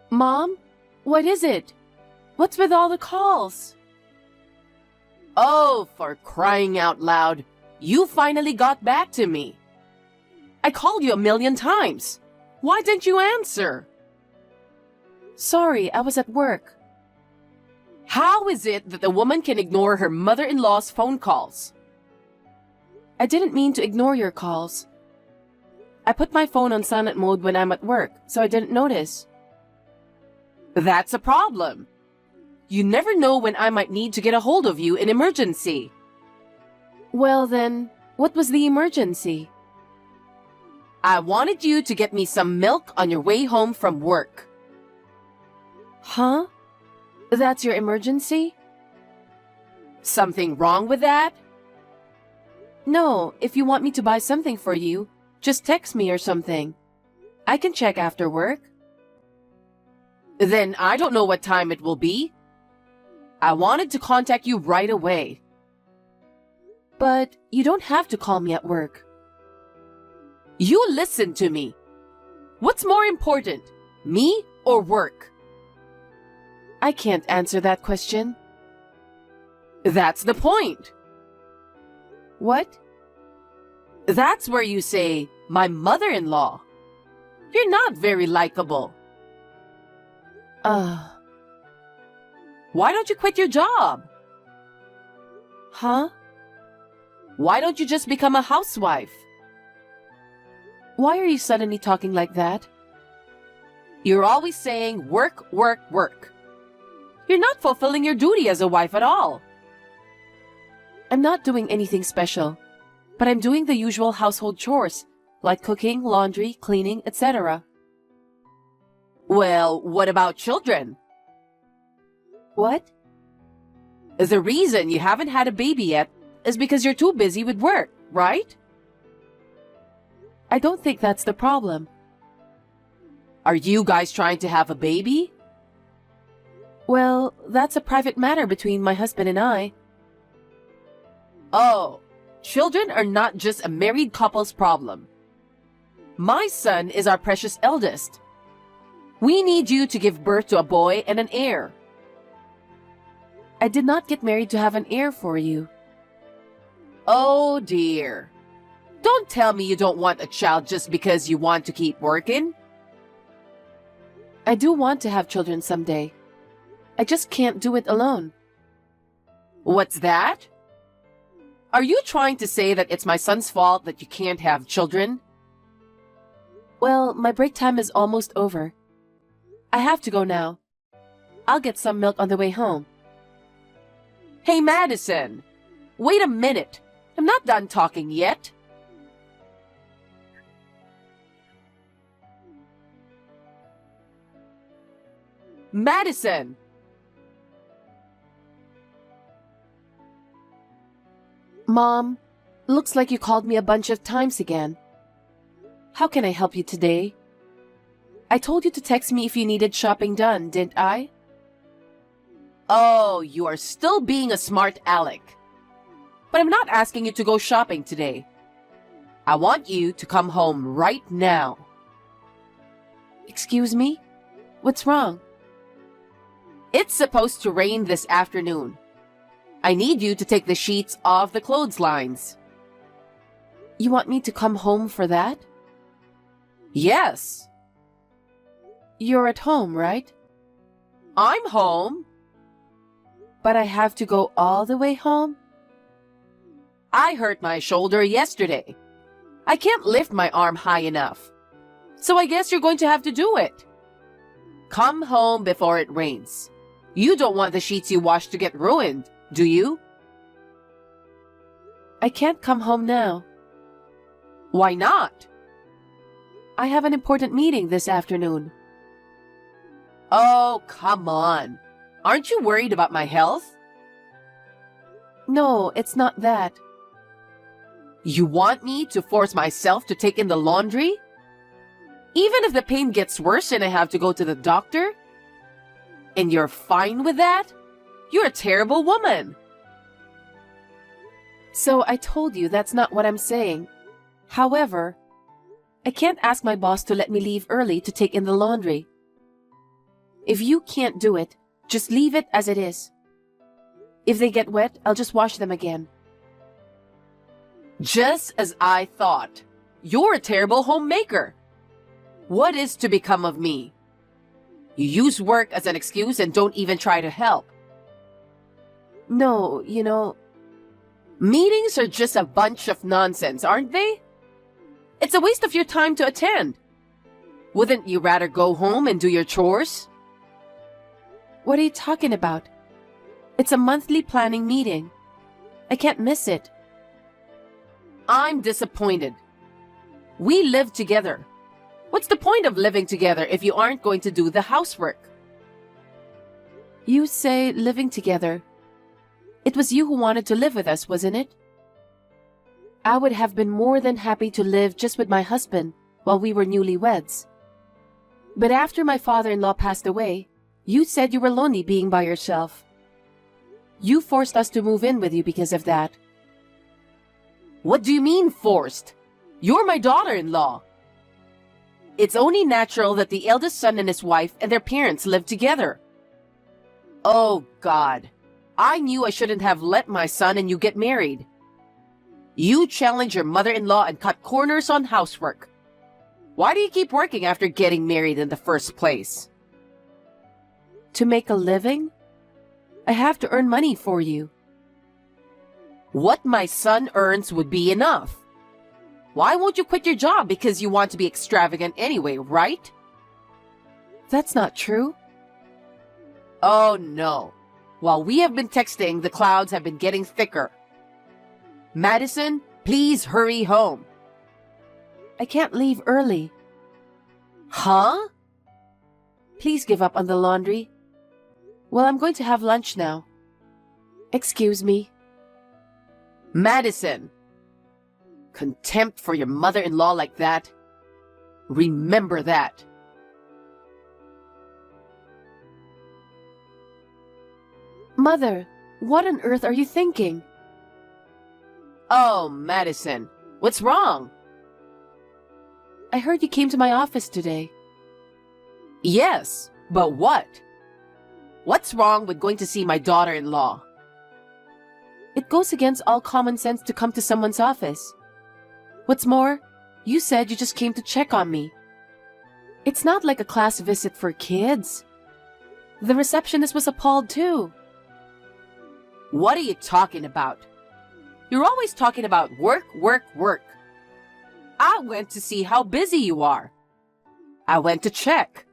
Mom? What is it? What's with all the calls? Oh, for crying out loud. You finally got back to me. I called you 1,000,000 times. Why didn't you answer? Sorry, I was at work. How is it that a woman can ignore her mother-in-law's phone calls? I didn't mean to ignore your calls. I put my phone on silent mode when I'm at work, so I didn't notice. That's a problem. You never know when I might need to get a hold of you in emergency. Well then, what was the emergency? I wanted you to get me some milk on your way home from work. Huh? That's your emergency? Something wrong with that? No, if you want me to buy something for you, just text me or something. I can check after work. Then I don't know what time it will be. I wanted to contact you right away. But you don't have to call me at work. You listen to me. What's more important, me or work? I can't answer that question. That's the point. What? That's where you say, my mother-in-law. You're not very likable. Why don't you quit your job? Huh? Why don't you just become a housewife? Why are you suddenly talking like that? You're always saying work, work, work. You're not fulfilling your duty as a wife at all. I'm not doing anything special, but I'm doing the usual household chores, like cooking, laundry, cleaning, etc. Well, what about children? What? The reason you haven't had a baby yet is because you're too busy with work, right? I don't think that's the problem. Are you guys trying to have a baby? Well, that's a private matter between my husband and I. Oh, children are not just a married couple's problem. My son is our precious eldest. We need you to give birth to a boy and an heir. I did not get married to have an heir for you. Oh dear. Don't tell me you don't want a child just because you want to keep working. I do want to have children someday. I just can't do it alone. What's that? Are you trying to say that it's my son's fault that you can't have children? Well, my break time is almost over. I have to go now. I'll get some milk on the way home. Hey, Madison. Wait a minute. I'm not done talking yet. Madison! Mom, looks like you called me a bunch of times again. How can I help you today? I told you to text me if you needed shopping done, didn't I? Oh, you are still being a smart aleck. But I'm not asking you to go shopping today. I want you to come home right now. Excuse me? What's wrong? It's supposed to rain this afternoon. I need you to take the sheets off the clotheslines. You want me to come home for that? Yes. You're at home, right? I'm home. But I have to go all the way home? I hurt my shoulder yesterday. I can't lift my arm high enough. So I guess you're going to have to do it. Come home before it rains. You don't want the sheets you washed to get ruined, do you? I can't come home now. Why not? I have an important meeting this afternoon. Oh, come on. Aren't you worried about my health? No, it's not that. You want me to force myself to take in the laundry? Even if the pain gets worse and I have to go to the doctor? And you're fine with that? You're a terrible woman. So I told you that's not what I'm saying. However, I can't ask my boss to let me leave early to take in the laundry. If you can't do it, just leave it as it is. If they get wet, I'll just wash them again. Just as I thought. You're a terrible homemaker. What is to become of me? You use work as an excuse and don't even try to help. No, Meetings are just a bunch of nonsense, aren't they? It's a waste of your time to attend. Wouldn't you rather go home and do your chores? what are you talking about? It's a monthly planning meeting. I can't miss it. I'm disappointed. We live together. What's the point of living together if you aren't going to do the housework? You say living together. It was you who wanted to live with us, wasn't it? I would have been more than happy to live just with my husband while we were newlyweds. But after my father-in-law passed away, you said you were lonely being by yourself. You forced us to move in with you because of that. What do you mean forced? You're my daughter-in-law. It's only natural that the eldest son and his wife and their parents live together. Oh, God. I knew I shouldn't have let my son and you get married. You challenge your mother-in-law and cut corners on housework. Why do you keep working after getting married in the first place? To make a living? I have to earn money for you. What my son earns would be enough. Why won't you quit your job because you want to be extravagant anyway, right? That's not true. Oh, no. While we have been texting, the clouds have been getting thicker. Madison, please hurry home. I can't leave early. Huh? Please give up on the laundry. Well, I'm going to have lunch now. Excuse me. Madison. Contempt for your mother-in-law like that. Remember that. Mother, what on earth are you thinking? Oh, Madison, what's wrong? I heard you came to my office today. Yes, but what? What's wrong with going to see my daughter-in-law? It goes against all common sense to come to someone's office. What's more, you said you just came to check on me. It's not like a class visit for kids. The receptionist was appalled too. What are you talking about? You're always talking about work, work, work. I went to see how busy you are. I went to check.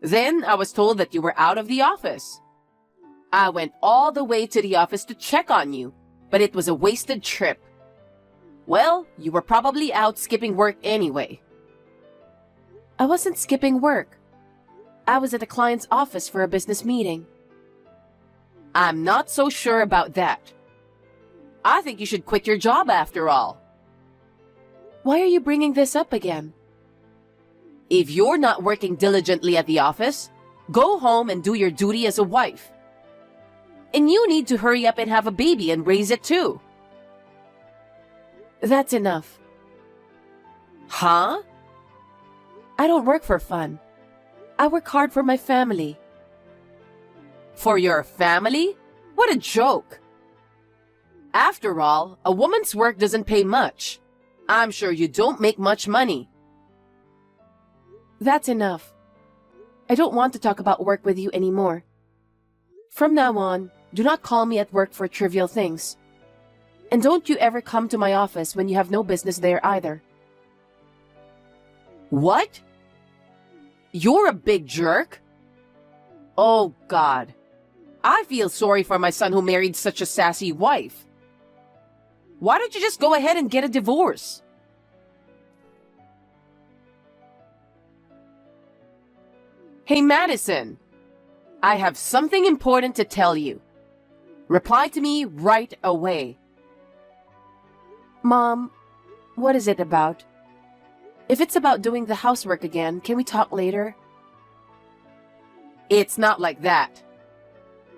Then I was told that you were out of the office. I went all the way to the office to check on you, but it was a wasted trip. Well, you were probably out skipping work anyway. I wasn't skipping work. I was at a client's office for a business meeting. I'm not so sure about that. I think you should quit your job after all. Why are you bringing this up again? If you're not working diligently at the office, go home and do your duty as a wife. And you need to hurry up and have a baby and raise it too. That's enough. Huh? I don't work for fun. I work hard for my family. For your family? What a joke. After all, a woman's work doesn't pay much. I'm sure you don't make much money. That's enough. I don't want to talk about work with you anymore. From now on, do not call me at work for trivial things. And don't you ever come to my office when you have no business there either. What? You're a big jerk? Oh, God. I feel sorry for my son who married such a sassy wife. Why don't you just go ahead and get a divorce? Hey, Madison. I have something important to tell you. Reply to me right away. Mom, what is it about? If it's about doing the housework again, can we talk later? It's not like that.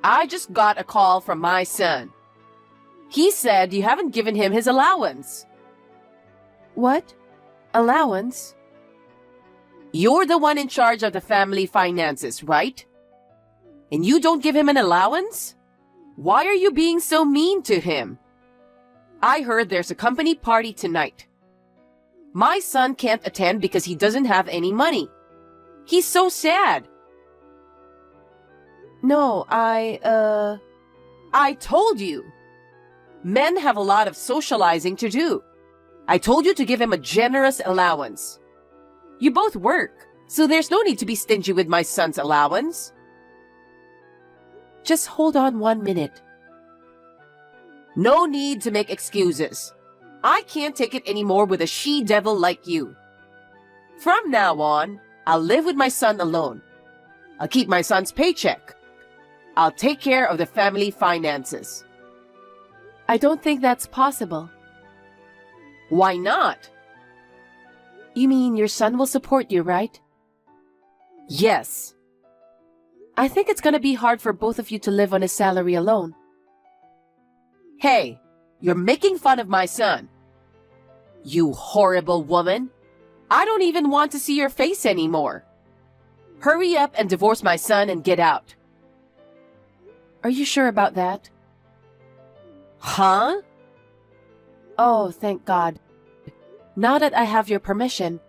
I just got a call from my son. He said you haven't given him his allowance. What? Allowance? You're the one in charge of the family finances, right? And you don't give him an allowance? Why are you being so mean to him? I heard there's a company party tonight. My son can't attend because he doesn't have any money. He's so sad. No, I told you. Men have a lot of socializing to do. I told you to give him a generous allowance. You both work, so there's no need to be stingy with my son's allowance. Just hold on 1 minute. No need to make excuses. I can't take it anymore with a she-devil like you. From now on, I'll live with my son alone. I'll keep my son's paycheck. I'll take care of the family finances. I don't think that's possible. Why not? You mean your son will support you, right? Yes. I think it's gonna be hard for both of you to live on his salary alone. Hey, you're making fun of my son. You horrible woman. I don't even want to see your face anymore. Hurry up and divorce my son and get out. Are you sure about that? Huh? Oh, thank God. Now that I have your permission,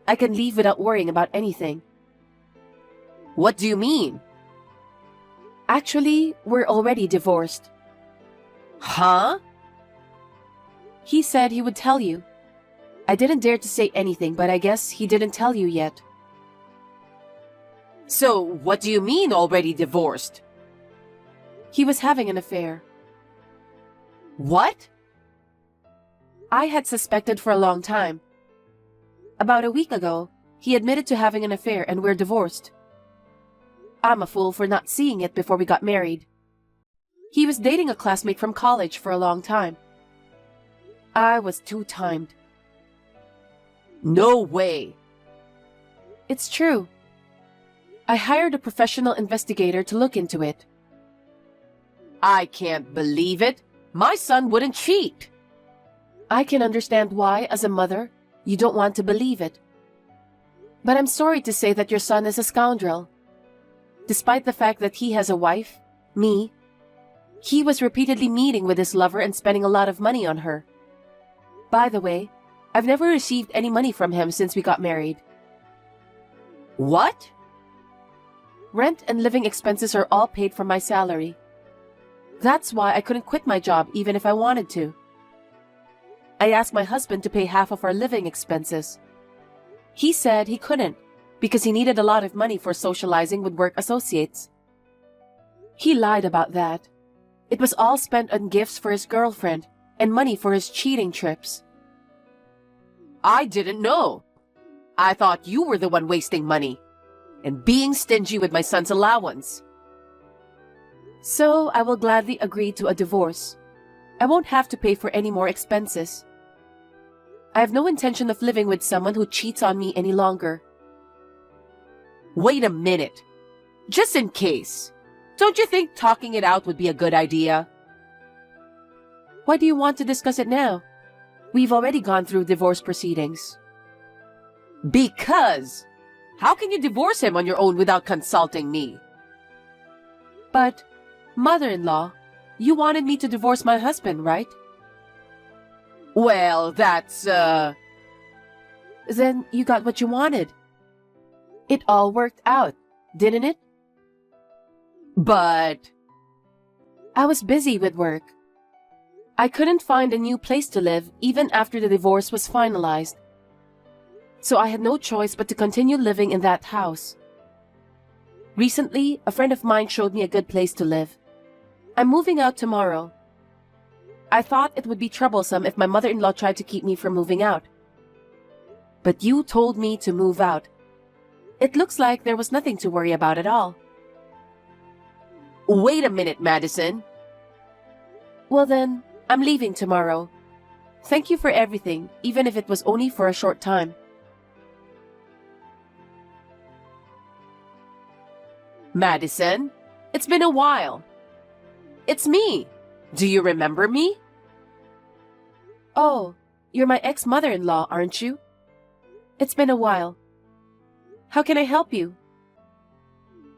I can leave without worrying about anything. What do you mean? Actually, we're already divorced. Huh? He said he would tell you. I didn't dare to say anything, but I guess he didn't tell you yet. So, what do you mean already divorced? He was having an affair. What? I had suspected for a long time. About a week ago, he admitted to having an affair and we're divorced. I'm a fool for not seeing it before we got married. He was dating a classmate from college for a long time. I was two-timed. No way. It's true. I hired a professional investigator to look into it. I can't believe it. My son wouldn't cheat. I can understand why, as a mother, you don't want to believe it. But I'm sorry to say that your son is a scoundrel. Despite the fact that he has a wife, me, he was repeatedly meeting with his lover and spending a lot of money on her. By the way, I've never received any money from him since we got married. What? Rent and living expenses are all paid from my salary. That's why I couldn't quit my job even if I wanted to. I asked my husband to pay half of our living expenses. He said he couldn't because he needed a lot of money for socializing with work associates. He lied about that. It was all spent on gifts for his girlfriend and money for his cheating trips. I didn't know. I thought you were the one wasting money and being stingy with my son's allowance. So I will gladly agree to a divorce. I won't have to pay for any more expenses. I have no intention of living with someone who cheats on me any longer. Wait a minute. Just in case. Don't you think talking it out would be a good idea? Why do you want to discuss it now? We've already gone through divorce proceedings. Because. How can you divorce him on your own without consulting me? But, mother-in-law, you wanted me to divorce my husband, right? Well, that's, Then you got what you wanted. It all worked out, didn't it? But... I was busy with work. I couldn't find a new place to live even after the divorce was finalized. So I had no choice but to continue living in that house. Recently, a friend of mine showed me a good place to live. I'm moving out tomorrow. I thought it would be troublesome if my mother-in-law tried to keep me from moving out. But you told me to move out. It looks like there was nothing to worry about at all. Wait a minute, Madison. Well then, I'm leaving tomorrow. Thank you for everything, even if it was only for a short time. Madison, it's been a while. It's me. Do you remember me? Oh, you're my ex-mother-in-law, aren't you? It's been a while. How can I help you?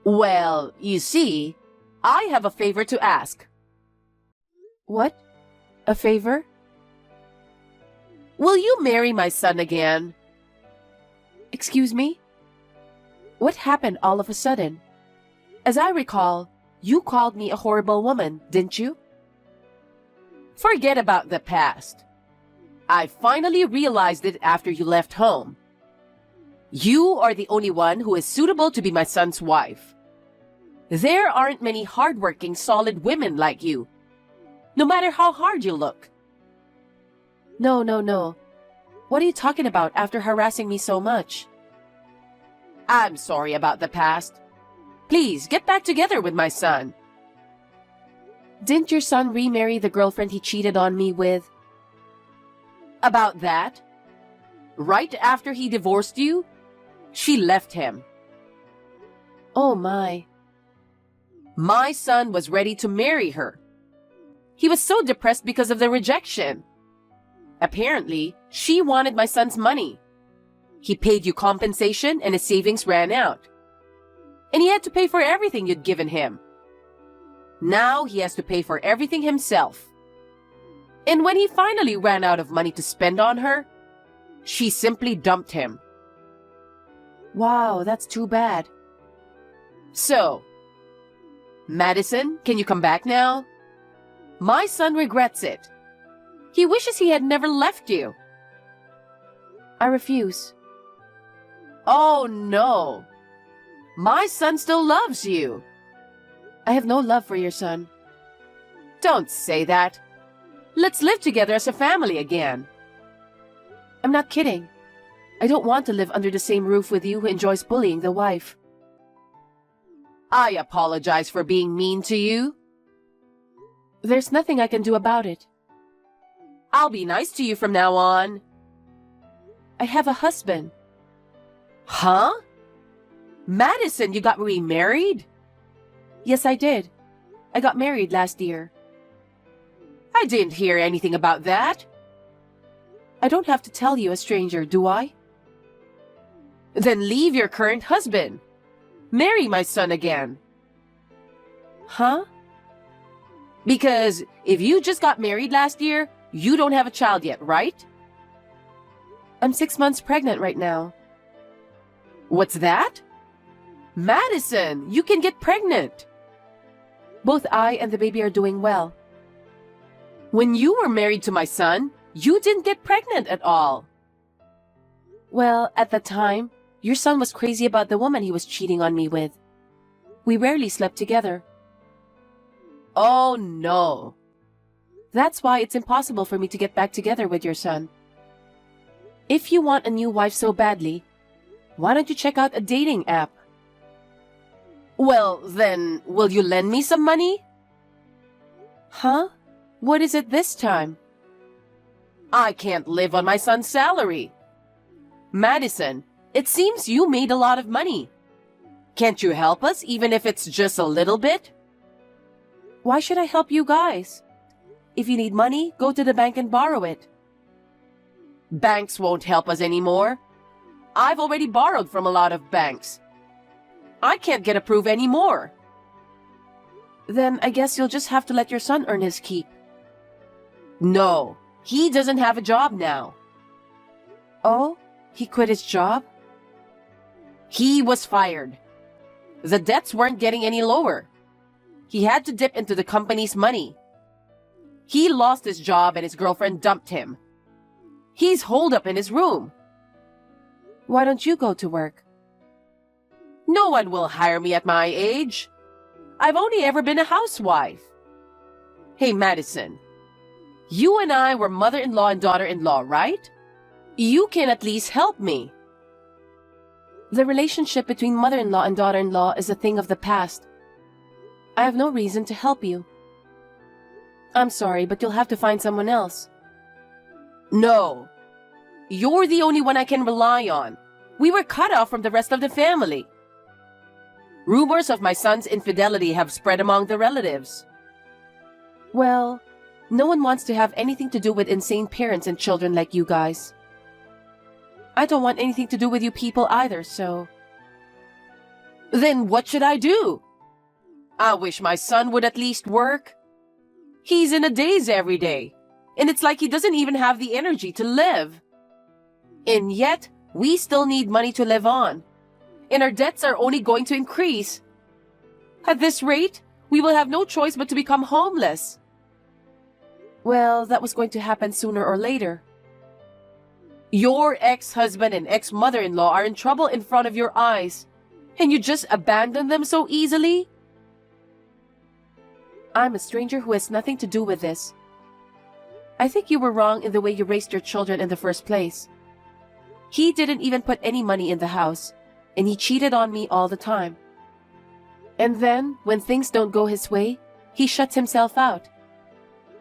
Well, you see, I have a favor to ask. What? A favor? Will you marry my son again? Excuse me? What happened all of a sudden? As I recall, you called me a horrible woman, didn't you? Forget about the past. I finally realized it after you left home. You are the only one who is suitable to be my son's wife. There aren't many hardworking, solid women like you, no matter how hard you look. No. What are you talking about after harassing me so much? I'm sorry about the past. Please get back together with my son. Didn't your son remarry the girlfriend he cheated on me with? About that? Right after he divorced you, she left him. Oh my. My son was ready to marry her. He was so depressed because of the rejection. Apparently, she wanted my son's money. He paid you compensation and his savings ran out. And he had to pay for everything you'd given him. Now he has to pay for everything himself. And when he finally ran out of money to spend on her, she simply dumped him. Wow, that's too bad. So, Madison, can you come back now? My son regrets it. He wishes he had never left you. I refuse. Oh no. My son still loves you. I have no love for your son. Don't say that. Let's live together as a family again. I'm not kidding. I don't want to live under the same roof with you who enjoys bullying the wife. I apologize for being mean to you. There's nothing I can do about it. I'll be nice to you from now on. I have a husband. Huh? Madison, you got remarried? Yes, I did. I got married last year. I didn't hear anything about that. I don't have to tell you, a stranger, do I? Then leave your current husband. Marry my son again. Huh? Because if you just got married last year, you don't have a child yet, right? I'm 6 months pregnant right now. What's that? Madison, you can get pregnant. Both I and the baby are doing well. When you were married to my son, you didn't get pregnant at all. Well, at the time, your son was crazy about the woman he was cheating on me with. We rarely slept together. Oh no. That's why it's impossible for me to get back together with your son. If you want a new wife so badly, why don't you check out a dating app? Well, then, will you lend me some money? Huh? What is it this time? I can't live on my son's salary. Madison, it seems you made a lot of money. Can't you help us, even if it's just a little bit? Why should I help you guys? If you need money, go to the bank and borrow it. Banks won't help us anymore. I've already borrowed from a lot of banks. I can't get approved anymore. Then I guess you'll just have to let your son earn his keep. No, he doesn't have a job now. Oh? He quit his job? He was fired. The debts weren't getting any lower. He had to dip into the company's money. He lost his job and his girlfriend dumped him. He's holed up in his room. Why don't you go to work? No one will hire me at my age. I've only ever been a housewife. Hey, Madison. You and I were mother-in-law and daughter-in-law, right? You can at least help me. The relationship between mother-in-law and daughter-in-law is a thing of the past. I have no reason to help you. I'm sorry, but you'll have to find someone else. No. You're the only one I can rely on. We were cut off from the rest of the family. Rumors of my son's infidelity have spread among the relatives. Well, no one wants to have anything to do with insane parents and children like you guys. I don't want anything to do with you people either, so Then what should I do? I wish my son would at least work. He's in a daze every day, and it's like he doesn't even have the energy to live. And yet, we still need money to live on, and our debts are only going to increase. At this rate, we will have no choice but to become homeless. Well, that was going to happen sooner or later. Your ex-husband and ex-mother-in-law are in trouble in front of your eyes, and you just abandon them so easily? I'm a stranger who has nothing to do with this. I think you were wrong in the way you raised your children in the first place. He didn't even put any money in the house, and he cheated on me all the time. And then, when things don't go his way, he shuts himself out.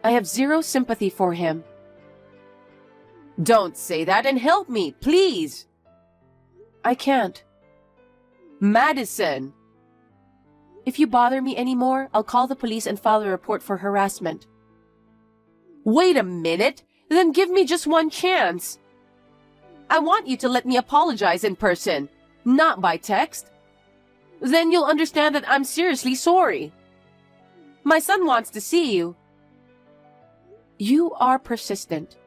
I have zero sympathy for him. Don't say that and help me, please. I can't. Madison! If you bother me anymore, I'll call the police and file a report for harassment. Wait a minute, then give me just one chance. I want you to let me apologize in person, not by text. Then you'll understand that I'm seriously sorry. My son wants to see you. You are persistent.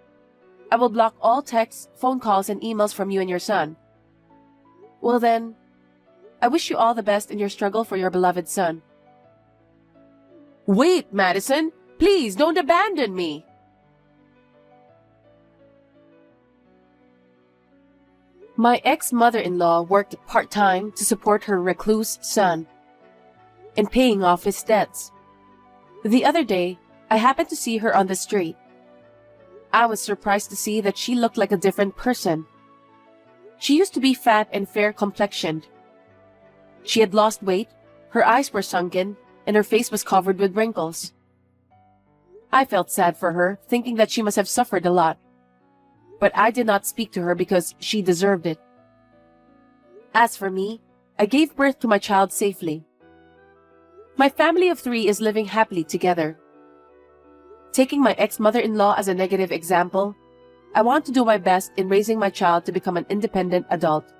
I will block all texts, phone calls, and emails from you and your son. Well then, I wish you all the best in your struggle for your beloved son. Wait, Madison, please don't abandon me. My ex-mother-in-law worked part-time to support her recluse son and paying off his debts. The other day, I happened to see her on the street. I was surprised to see that she looked like a different person. She used to be fat and fair-complexioned. She had lost weight, her eyes were sunken, and her face was covered with wrinkles. I felt sad for her, thinking that she must have suffered a lot. But I did not speak to her because she deserved it. As for me, I gave birth to my child safely. My family of 3 is living happily together. Taking my ex-mother-in-law as a negative example, I want to do my best in raising my child to become an independent adult.